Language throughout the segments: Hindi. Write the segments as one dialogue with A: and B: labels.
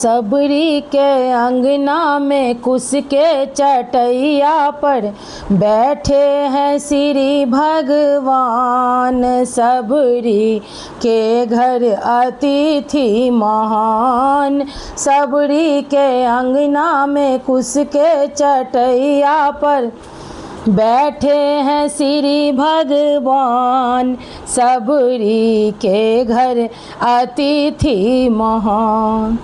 A: सबरी के अंगना में कुश के चटैया पर बैठे हैं श्री भगवान। सबरी के घर अतिथि महान। सबरी के अंगना में कुश के चटैया पर बैठे हैं श्री भगवान। सबरी के घर अतिथि महान।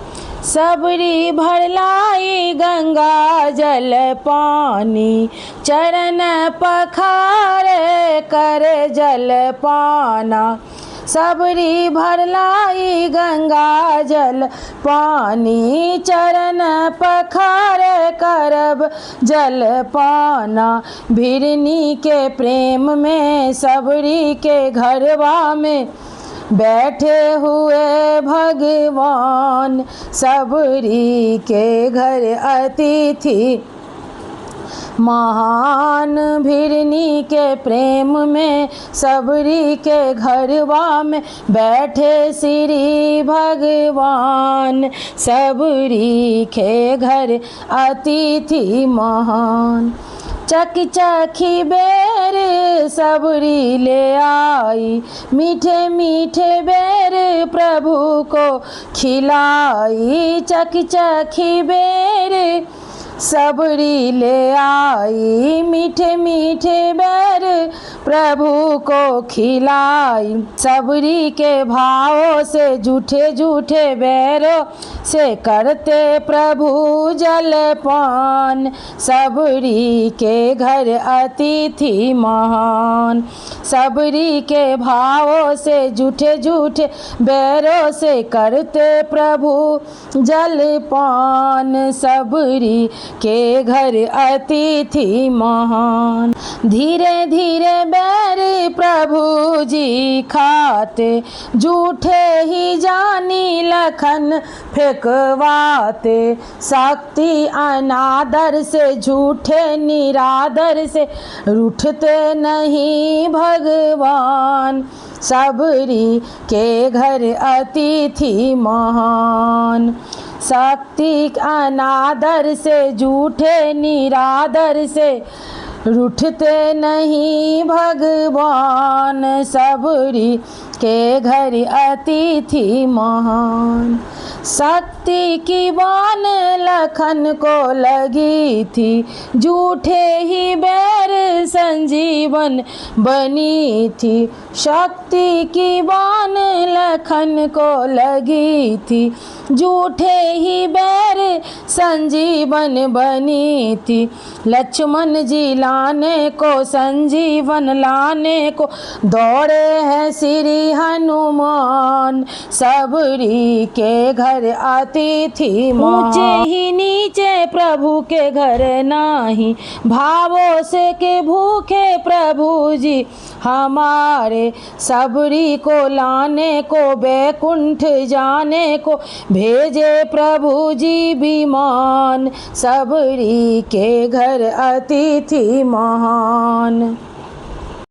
A: सबरी भर लाई गंगा जल पानी, चरण पखारे कर जल पाना। सबरी भर लाई गंगा जल पानी, चरण पखारे करब जल पाना। भिरनी के प्रेम में सबरी के घरवा में बैठे हुए भगवान। सबरी के घर अतिथि महान। भिरनी के प्रेम में सबरी के घरवा में बैठे श्री भगवान। सबरी के घर अतिथि महान। चकी चखी बेर सबरी ले आई, मीठे मीठे बेर प्रभु को खिलाई। चकी चखी बेर सबरी ले आई, मीठे मीठे बेर प्रभु को खिलाई। सबरी के भावों से झूठे झूठे बैरों से करते प्रभु जलपान। सबरी के घर अतिथि महान। सबरी के भावों से झूठे झूठे बैरों से करते प्रभु जलपान। सबरी के घर अतिथि महान। धीरे धीरे बैर प्रभु जी खाते, झूठे ही जानी लखन फेंकवाते। शक्ति अनादर से झूठे निरादर से रूठते नहीं भगवान। सबरी के घर अतिथि महान। शक्ति अनादर से झूठे निरादर से रूठते नहीं भगवान। सबरी के घर अतिथि महान। शक्ति की बान लखन को लगी थी, झूठे ही बैर संजीवन बनी थी। शक्ति की बान लखन को लगी थी, झूठे ही बैर संजीवन बनी थी। लक्ष्मण जी लाने को संजीवन लाने को दौड़े हैं श्री हनुमान। सबरी के घर अतिथि ऊंचे ही नीचे प्रभु के घर नाही, भावों से के भूखे प्रभु जी हमारे। सबरी को लाने को बैकुंठ जाने को भेजे प्रभु जी विमान। सबरी के घर अतिथि महान।